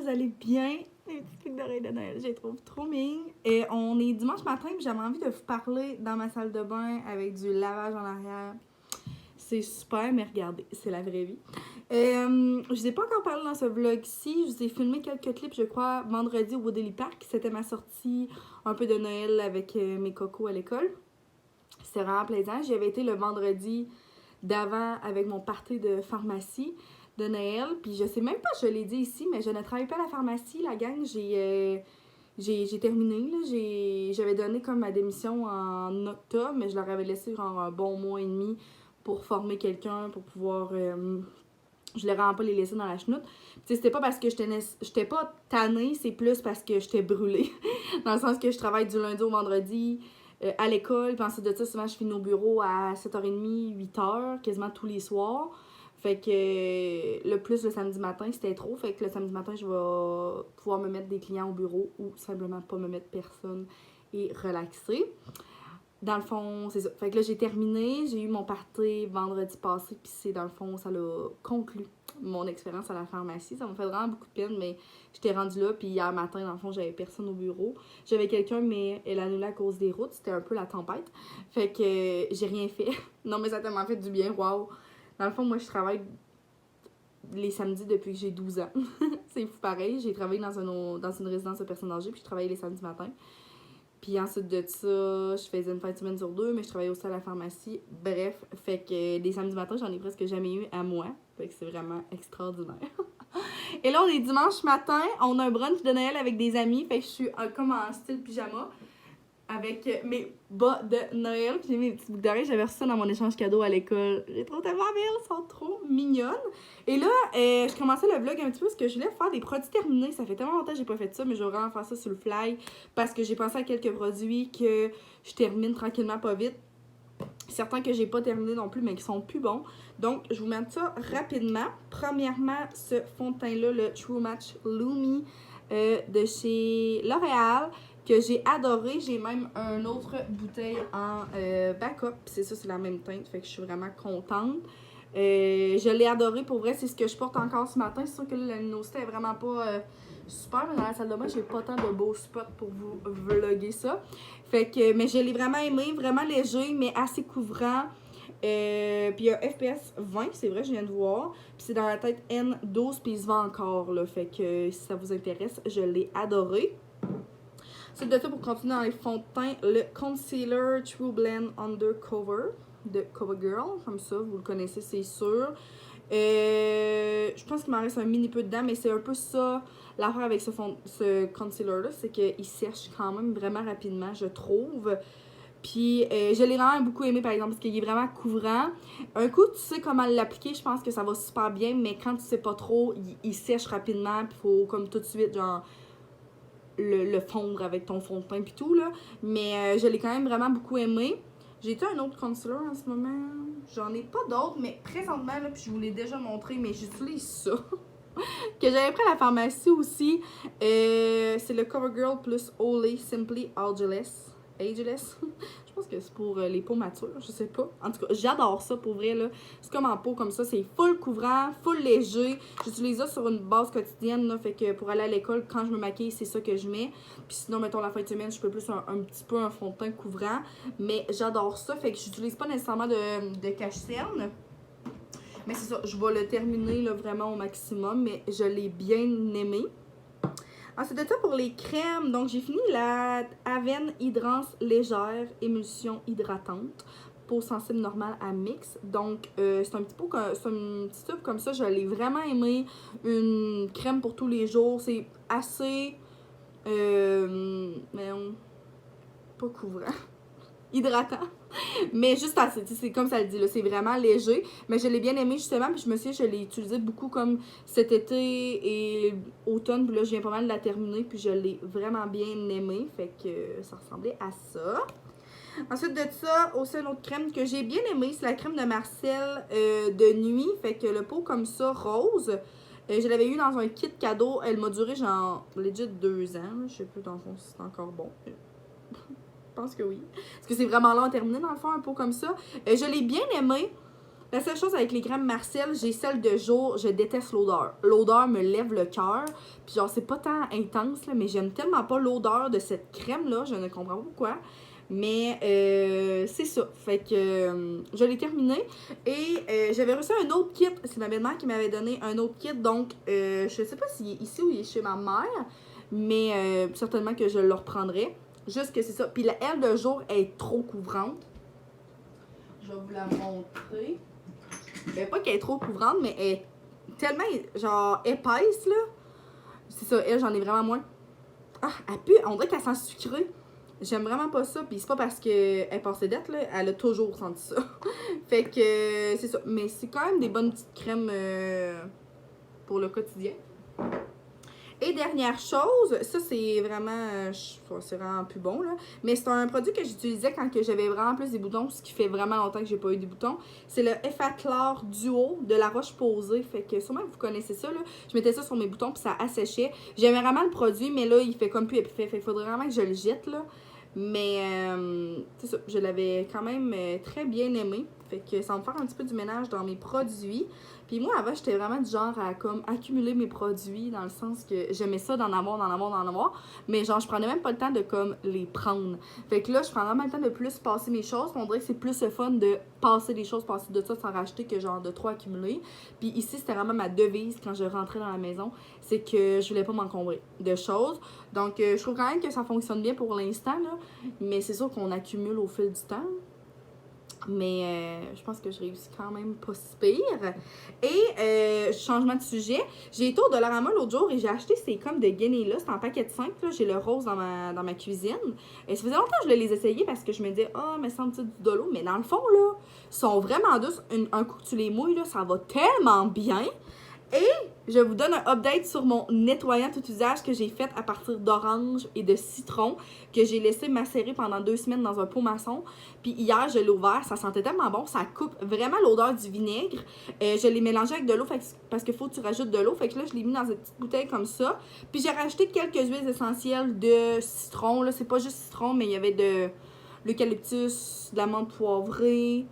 vous allez bien? Les petites pics d'oreilles de Noël, je les trouve trop mignonnes. Et on est dimanche matin, puis j'avais envie de vous parler dans ma salle de bain avec du lavage en arrière. C'est super, mais regardez, c'est la vraie vie. Je vous ai pas encore parlé dans ce vlog-ci. Je vous ai filmé quelques clips, je crois, vendredi au Woodley Park. C'était ma sortie un peu de Noël avec mes cocos à l'école. C'était vraiment plaisant. J'y avais été le vendredi d'avant avec mon party de pharmacie de Noël. Puis je sais même pas, je l'ai dit ici, mais je ne travaille pas à la pharmacie, la gang. J'ai terminé. J'avais donné comme ma démission en octobre, mais je leur avais laissé genre un bon mois et demi pour former quelqu'un, pour pouvoir... je leur vraiment pas les laisser dans la chenoute. C'était pas parce que j'étais pas tannée, c'est plus parce que j'étais brûlée. Dans le sens que je travaille du lundi au vendredi à l'école. Puis ensuite de ça, souvent, je finis au bureau à 7h30, 8h, quasiment tous les soirs. Fait que le plus le samedi matin, c'était trop. Fait que le samedi matin, je vais pouvoir me mettre des clients au bureau ou simplement pas me mettre personne et relaxer. Dans le fond, c'est ça. Fait que là, j'ai terminé. J'ai eu mon party vendredi passé. Puis c'est dans le fond, ça l'a conclu mon expérience à la pharmacie. Ça m'a fait vraiment beaucoup de peine, mais j'étais rendue là. Puis hier matin, dans le fond, j'avais personne au bureau. J'avais quelqu'un, mais elle a annulé à cause des routes. C'était un peu la tempête. Fait que j'ai rien fait. Non, mais ça t'a tellement fait du bien. Waouh! Dans le fond, moi, je travaille les samedis depuis que j'ai 12 ans. C'est fou pareil. J'ai travaillé dans une résidence de personnes âgées. Puis je travaillais les samedis matins. Puis ensuite de ça, je faisais une fin de semaine sur 2, mais je travaillais aussi à la pharmacie. Bref, fait que des samedis matins, j'en ai presque jamais eu à moi. Fait que c'est vraiment extraordinaire. Et là, on est dimanche matin, on a un brunch de Noël avec des amis. Fait que je suis comme en style pyjama avec mes bas de Noël. Puis j'ai mis mes petites boucles d'oreilles. J'avais reçu ça dans mon échange cadeau à l'école. J'ai trop tellement belles, elles sont trop mignonnes. Et là, je commençais le vlog un petit peu parce que je voulais faire des produits terminés. Ça fait tellement longtemps que j'ai pas fait ça, mais je vais vraiment faire ça sur le fly parce que j'ai pensé à quelques produits que je termine tranquillement pas vite. Certains que j'ai pas terminé non plus, mais qui sont plus bons. Donc, je vous mets ça rapidement. Premièrement, ce fond de teint-là, le True Match Lumi de chez L'Oréal, que j'ai adoré. J'ai même une autre bouteille en backup. C'est ça, c'est la même teinte. Fait que je suis vraiment contente. Je l'ai adoré. Pour vrai, c'est ce que je porte encore ce matin. C'est sûr que la luminosité est vraiment pas super. Mais dans la salle de bain, j'ai pas tant de beaux spots pour vous vlogger ça. Fait que, mais je l'ai vraiment aimé. Vraiment léger, mais assez couvrant. Puis il y a FPS 20, c'est vrai, je viens de voir. Puis c'est dans la tête N12, puis il se vend encore, là. Fait que si ça vous intéresse, je l'ai adoré. C'est de ça pour continuer dans les fonds de teint, le Concealer True Blend Undercover de CoverGirl. Comme ça, vous le connaissez, c'est sûr. Je pense qu'il m'en reste un mini peu dedans, mais c'est un peu ça l'affaire avec ce concealer-là, c'est qu'il sèche quand même vraiment rapidement, je trouve. Puis je l'ai vraiment beaucoup aimé, par exemple, parce qu'il est vraiment couvrant. Un coup, tu sais comment l'appliquer, je pense que ça va super bien, mais quand tu sais pas trop, il sèche rapidement, puis il faut comme tout de suite, genre, le fondre avec ton fond de teint puis tout, là. Mais je l'ai quand même vraiment beaucoup aimé. J'ai un autre concealer en ce moment. J'en ai pas d'autres, mais présentement, là, puis je vous l'ai déjà montré, mais j'utilise ça. Que j'avais pris à la pharmacie aussi. C'est le CoverGirl plus Olay Simply Ageless. Ageless. Je pense que c'est pour les peaux matures, je sais pas. En tout cas, j'adore ça pour vrai, là. C'est comme en peau comme ça, c'est full couvrant, full léger. J'utilise ça sur une base quotidienne, là. Fait que pour aller à l'école, quand je me maquille, c'est ça que je mets. Puis sinon, mettons la fin de semaine, je peux plus un petit peu un fond de teint couvrant. Mais j'adore ça, fait que j'utilise pas nécessairement de cache-cerne. Mais c'est ça, je vais le terminer là, vraiment au maximum, mais je l'ai bien aimé. Ensuite de ça, pour les crèmes, donc j'ai fini la Avène Hydrance Légère Émulsion Hydratante, peau sensible normale à mix. Donc c'est un petit peu, c'est une petite tube comme ça, je l'ai vraiment aimé. Une crème pour tous les jours, c'est assez, mais pas couvrant, hydratant. Mais juste assez, c'est comme ça le dit, là, c'est vraiment léger. Mais je l'ai bien aimé justement, puis je me suis dit, je l'ai utilisé beaucoup comme cet été et automne. Puis là, je viens pas mal de la terminer, puis je l'ai vraiment bien aimé. Fait que ça ressemblait à ça. Ensuite de ça, aussi une autre crème que j'ai bien aimée, c'est la crème de Marcel de nuit. Fait que le pot comme ça, rose. Je l'avais eu dans un kit cadeau. Elle m'a duré genre legit 2 ans. Je sais plus dans le fond si c'est encore bon. Je pense que oui. Parce que c'est vraiment long à terminer, dans le fond, un pot comme ça. Je l'ai bien aimé. La seule chose avec les crèmes Marcel, j'ai celle de jour, je déteste l'odeur. L'odeur me lève le cœur. Puis genre, c'est pas tant intense, là, mais j'aime tellement pas l'odeur de cette crème-là. Je ne comprends pas pourquoi. Mais c'est ça. Fait que je l'ai terminé. Et j'avais reçu un autre kit. C'est ma belle-mère qui m'avait donné un autre kit. Donc, je sais pas s'il est ici ou il est chez ma mère. Mais certainement que je le reprendrai. Juste que c'est ça. Puis la elle de jour est trop couvrante. Je vais vous la montrer. Ben, pas qu'elle est trop couvrante, mais elle est tellement, genre, épaisse, là. C'est ça, elle, j'en ai vraiment moins. Ah, elle pue, on dirait qu'elle sent sucrée. J'aime vraiment pas ça, puis c'est pas parce qu'elle passait d'être, là, elle a toujours senti ça. Fait que, c'est ça. Mais c'est quand même des bonnes petites crèmes pour le quotidien. Et dernière chose, ça c'est vraiment, c'est vraiment plus bon là, mais c'est un produit que j'utilisais quand j'avais vraiment plus des boutons, ce qui fait vraiment longtemps que j'ai pas eu des boutons. C'est le Effaclar Duo de La Roche-Posay, fait que sûrement que vous connaissez ça là. Je mettais ça sur mes boutons puis ça asséchait. J'aimais vraiment le produit, mais là il fait comme plus épais, fait qu'il faudrait vraiment que je le jette là. Mais c'est ça, je l'avais quand même très bien aimé. Fait que ça va me faire un petit peu du ménage dans mes produits. Puis moi, avant, j'étais vraiment du genre à comme accumuler mes produits dans le sens que j'aimais ça d'en avoir. Mais genre, je prenais même pas le temps de comme les prendre. Fait que là, je prends vraiment le temps de plus passer mes choses. On dirait que c'est plus le fun de passer des choses, passer de ça sans racheter que genre de trop accumuler. Puis ici, c'était vraiment ma devise quand je rentrais dans la maison. C'est que je voulais pas m'encombrer de choses. Donc, je trouve quand même que ça fonctionne bien pour l'instant, là. Mais c'est sûr qu'on accumule au fil du temps. Mais je pense que je réussis quand même pas si pire. Et changement de sujet, j'ai été au Dollarama l'autre jour et j'ai acheté ces comme de guenilles là. C'est en paquet de 5. J'ai le rose dans ma cuisine. Et ça faisait longtemps que je les essayais parce que je me disais, ah, mais semble-t-il du dolo. Mais dans le fond, là, ils sont vraiment douces. Un coup que tu les mouilles, là, ça va tellement bien. Et je vous donne un update sur mon nettoyant tout usage que j'ai fait à partir d'orange et de citron que j'ai laissé macérer pendant 2 semaines dans un pot maçon. Puis hier, je l'ai ouvert, ça sentait tellement bon, ça coupe vraiment l'odeur du vinaigre. Je l'ai mélangé avec de l'eau parce qu'il faut que tu rajoutes de l'eau. Fait que là, je l'ai mis dans une petite bouteille comme ça. Puis j'ai rajouté quelques huiles essentielles de citron. Là, c'est pas juste citron, mais il y avait de l'eucalyptus, de la menthe poivrée,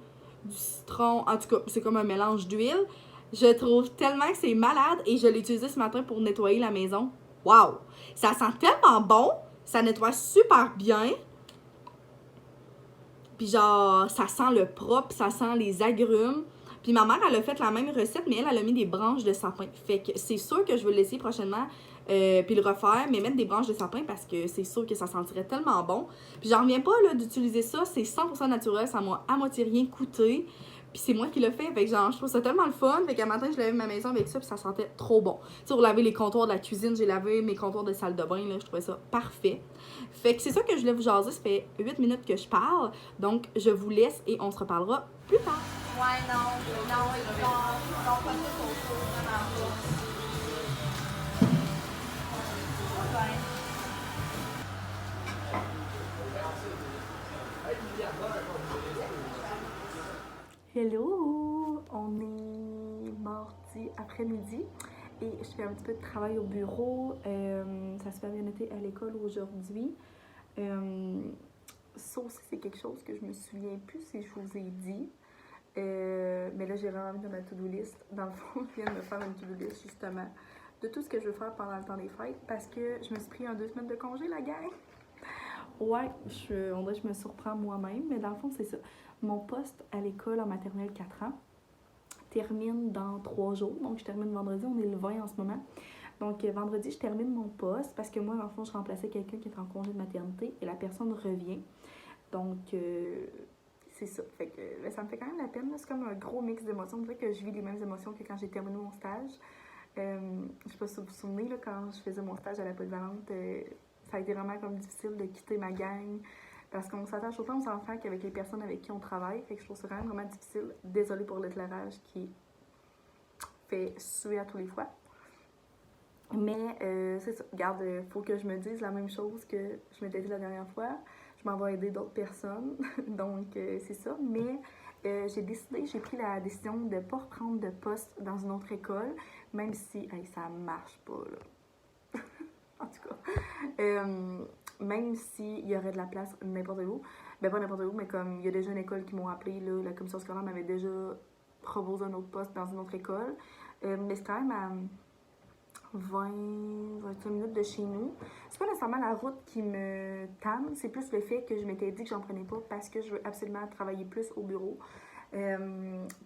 du citron. En tout cas, c'est comme un mélange d'huile. Je trouve tellement que c'est malade et je l'ai utilisé ce matin pour nettoyer la maison. Waouh! Ça sent tellement bon, ça nettoie super bien. Puis genre, ça sent le propre, ça sent les agrumes. Puis ma mère, elle a fait la même recette, mais elle a mis des branches de sapin. Fait que c'est sûr que je vais l'essayer prochainement, puis le refaire, mais mettre des branches de sapin parce que c'est sûr que ça sentirait tellement bon. Puis j'en reviens pas là d'utiliser ça, c'est 100% naturel, ça m'a à moitié rien coûté. Puis c'est moi qui l'ai fait, fait que genre, je trouve ça tellement le fun. Fait qu'un matin, je lavais ma maison avec ça, puis ça sentait trop bon. Tu sais, pour laver les comptoirs de la cuisine, j'ai lavé mes comptoirs de salle de bain, là, je trouvais ça parfait. Fait que c'est ça que je voulais vous jaser, ça fait 8 minutes que je parle. Donc, je vous laisse et on se reparlera plus tard. Ouais, non, ils sont pas tous autour, vraiment pas. Hello! On est mardi après-midi et je fais un petit peu de travail au bureau. Ça se fait bien été à l'école aujourd'hui. Ça aussi, c'est quelque chose que je me souviens plus si je vous ai dit. Mais là, j'ai vraiment mis dans ma to-do list. Dans le fond, je viens de me faire une to-do list justement de tout ce que je veux faire pendant le temps des fêtes parce que je me suis pris 2 semaines de congé, la gang! Ouais, on dirait que je me surprends moi-même, mais dans le fond, c'est ça. Mon poste à l'école en maternelle 4 ans termine dans 3 jours. Donc, je termine vendredi. On est le 20 en ce moment. Donc, vendredi, je termine mon poste parce que moi, dans le fond, je remplaçais quelqu'un qui est en congé de maternité et la personne revient. Donc, c'est ça. Fait que ça me fait quand même la peine. C'est comme un gros mix d'émotions. On dirait que je vis les mêmes émotions que quand j'ai terminé mon stage. Je sais pas si vous vous souvenez, là, quand je faisais mon stage à la polyvalente, ça a été vraiment comme difficile de quitter ma gang parce qu'on s'attache autant aux enfants qu'avec les personnes avec qui on travaille. Fait que je trouve ça quand même vraiment difficile. Désolée pour l'éclairage qui fait suer à tous les fois. Mais c'est ça. Regarde, faut que je me dise la même chose que je m'étais dit la dernière fois. Je m'en vais aider d'autres personnes. Donc, c'est ça. Mais j'ai pris la décision de ne pas reprendre de poste dans une autre école, même si ça marche pas, là. En tout cas. Même s'il y aurait de la place n'importe où. Ben, pas n'importe où, mais comme il y a déjà une école qui m'ont appelé, là, la commission scolaire m'avait déjà proposer un autre poste dans une autre école. Mais c'est quand même à 25 minutes de chez nous. C'est pas nécessairement la route qui me tanne, c'est plus le fait que je m'étais dit que j'en prenais pas parce que je veux absolument travailler plus au bureau.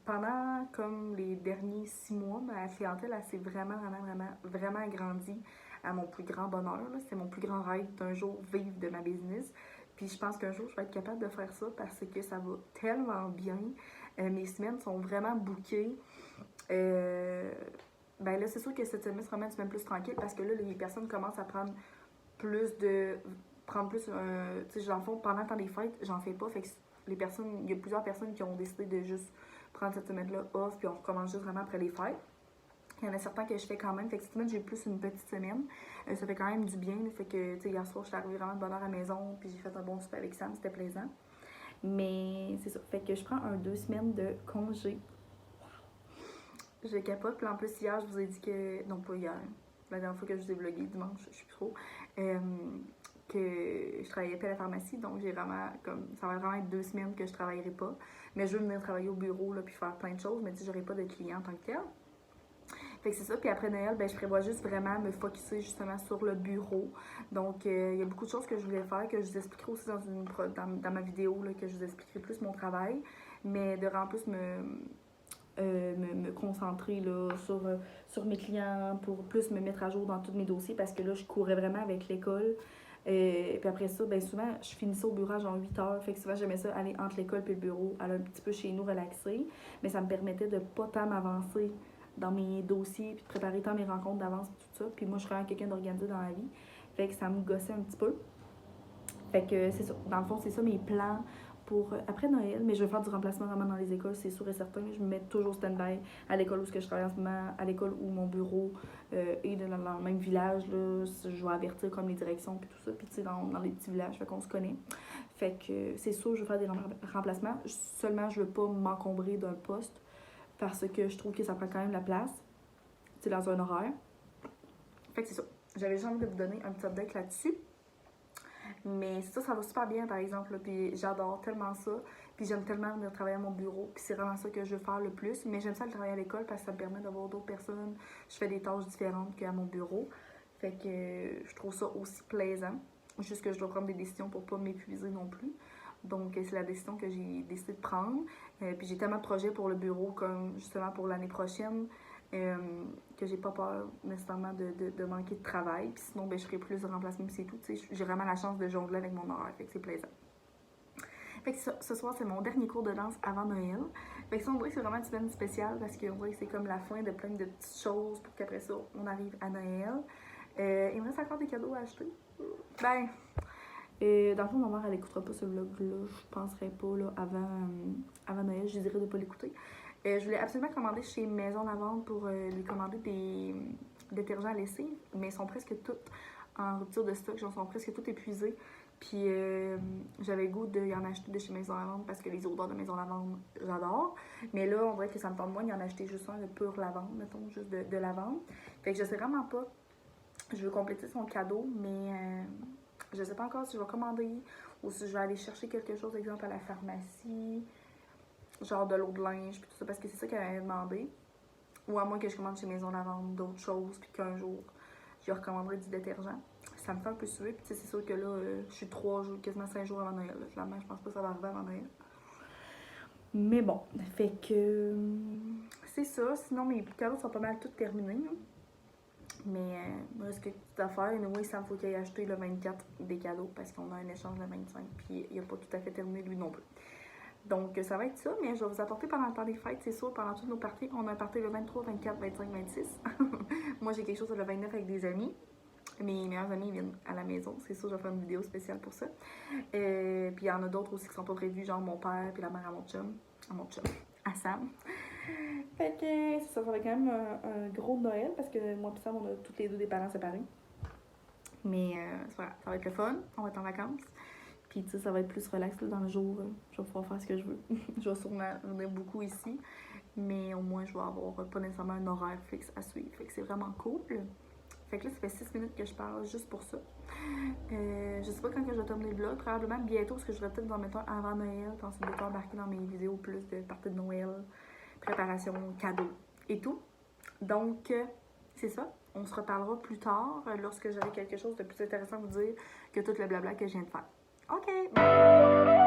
Pendant comme les derniers 6 mois, ma clientèle elle s'est vraiment agrandie à mon plus grand bonheur. C'est mon plus grand rêve d'un jour vivre de ma business. Puis je pense qu'un jour, je vais être capable de faire ça parce que ça va tellement bien. Mes semaines sont vraiment bookées. Ben là, c'est sûr que cette semaine sera une semaine plus tranquille parce que là, les personnes commencent à prendre plus de. Tu sais, dans le fond, pendant le temps des fêtes, j'en fais pas. Fait que il y a plusieurs personnes qui ont décidé de juste prendre cette semaine-là off, puis on recommence juste vraiment après les fêtes. Il y en a certains que je fais quand même. Fait que cette semaine, j'ai plus une petite semaine. Ça fait quand même du bien. Fait que, tu sais, hier soir, je suis arrivée vraiment de bonne heure à la maison, puis j'ai fait un bon souper avec Sam, c'était plaisant. Mais c'est ça. Fait que je prends 2 semaines de congé. Je capote. Puis en plus, hier, je vous ai dit que. Non, pas hier. La dernière fois que je vous ai vlogué, dimanche, je suis plus trop. Que je travaillais pas à la pharmacie. Donc, j'ai vraiment. Ça va vraiment être 2 semaines que je travaillerai pas. Mais je veux venir travailler au bureau, là, puis faire plein de choses. Mais tu sais, j'aurai pas de clients en tant que tel. Fait que c'est ça. Puis après Noël, ben, je prévois juste vraiment me focusser justement sur le bureau. Donc, il y a beaucoup de choses que je voulais faire, que je vous expliquerai aussi dans ma vidéo, là, que je vous expliquerai plus mon travail. Mais de vraiment plus me concentrer là, sur mes clients pour plus me mettre à jour dans tous mes dossiers parce que là, je courais vraiment avec l'école. Puis après ça, ben souvent, je finissais au bureau à genre 8 heures. Fait que souvent, j'aimais ça aller entre l'école et le bureau, aller un petit peu chez nous, relaxer. Mais ça me permettait de pas tant m'avancer dans mes dossiers puis de préparer tant mes rencontres d'avance et tout ça. Puis moi, je suis vraiment quelqu'un d'organisé dans la vie. Fait que ça me gossait un petit peu. Fait que c'est ça. Dans le fond, c'est ça mes plans pour après Noël. Mais je vais faire du remplacement vraiment dans les écoles, c'est sûr et certain. Je me mets toujours stand-by à l'école où je travaille en ce moment, à l'école où mon bureau est dans le même village. Là, je vais avertir comme les directions puis tout ça. Puis tu sais, dans les petits villages, fait qu'on se connaît. Fait que c'est sûr, je vais faire des remplacements. Seulement, je veux pas m'encombrer d'un poste parce que je trouve que ça prend quand même la place. Tu sais, dans un horaire. Fait que c'est ça. J'avais juste envie de vous donner un petit update là-dessus. Mais ça va super bien par exemple. Là, puis j'adore tellement ça. Puis j'aime tellement venir travailler à mon bureau. Puis c'est vraiment ça que je veux faire le plus. Mais j'aime ça le travailler à l'école parce que ça me permet d'avoir d'autres personnes. Je fais des tâches différentes qu'à mon bureau. Fait que je trouve ça aussi plaisant. Juste que je dois prendre des décisions pour pas m'épuiser non plus. Donc c'est la décision que j'ai décidé de prendre. Puis j'ai tellement de projets pour le bureau comme justement pour l'année prochaine. Que j'ai pas peur nécessairement de manquer de travail. Puis sinon, ben, je ferai plus de remplacement, puis c'est tout. J'ai vraiment la chance de jongler avec mon horaire, fait que c'est plaisant. Fait que ce soir, c'est mon dernier cours de danse avant Noël. Fait que ça, on dirait que c'est vraiment une semaine spéciale parce qu'on dirait que c'est comme la fin de plein de petites choses pour qu'après ça, on arrive à Noël. Il me reste encore des cadeaux à acheter. Ben, dans le fond, ma mère, elle écoutera pas ce vlog-là. Je penserais pas là, avant Noël. Je lui dirais de pas l'écouter. Je voulais absolument commander chez Maison Lavande pour lui commander des détergents à lessive, mais ils sont presque tous en rupture de stock, ils sont presque tous épuisés. Puis j'avais le goût d'y en acheter de chez Maison Lavande parce que les odeurs de Maison Lavande, j'adore. Mais là, on dirait que ça me tente moins d'y en acheter juste un de pure lavande, mettons, juste de lavande. Fait que je sais vraiment pas. Je veux compléter son cadeau, mais je sais pas encore si je vais commander ou si je vais aller chercher quelque chose, exemple à la pharmacie. Genre de l'eau de linge, puis tout ça, parce que c'est ça qu'elle m'avait demandé. Ou à moins que je commande chez Maison Lavande d'autres choses, puis qu'un jour, je recommanderai du détergent. Ça me fait un peu suer, puis c'est sûr que là, je suis 3 jours, quasiment 5 jours avant Noël. Là. Finalement, je pense pas que ça va arriver avant Noël. Mais bon, fait que c'est ça. Sinon, mes cadeaux sont pas mal tous terminés. Hein. Mais il reste quelques petites affaires. Et oui, ça me faut qu'il aille acheter le 24 des cadeaux, parce qu'on a un échange le 25, puis il n'a pas tout à fait terminé lui non plus. Donc, ça va être ça, mais je vais vous apporter pendant le temps des fêtes, c'est sûr, pendant toutes nos parties. On a un party le 23, 24, 25, 26. Moi, j'ai quelque chose le 29 avec des amis. Mes meilleurs amis viennent à la maison, c'est sûr, je vais faire une vidéo spéciale pour ça. Puis, il y en a d'autres aussi qui sont pas prévus, genre mon père, puis la mère à mon chum, à Sam. Fait que ça va être quand même un gros Noël, parce que moi et Sam, on a toutes les deux des parents séparés. Mais, voilà, ça va être le fun, on va être en vacances. Puis, tu sais, ça va être plus relax là, dans le jour. Je vais pouvoir faire ce que je veux. Je vais sûrement venir beaucoup ici. Mais au moins, je vais avoir pas nécessairement un horaire fixe à suivre. Fait que c'est vraiment cool. Fait que là, ça fait 6 minutes que je parle juste pour ça. Je sais pas quand que je vais terminer le vlog. Probablement bientôt, parce que je vais peut-être vous en mettre un avant Noël. Quand c'est bientôt embarqué dans mes vidéos plus de parties de Noël. préparation cadeau et tout. Donc, c'est ça. On se reparlera plus tard lorsque j'aurai quelque chose de plus intéressant à vous dire que tout le blabla que je viens de faire. OK!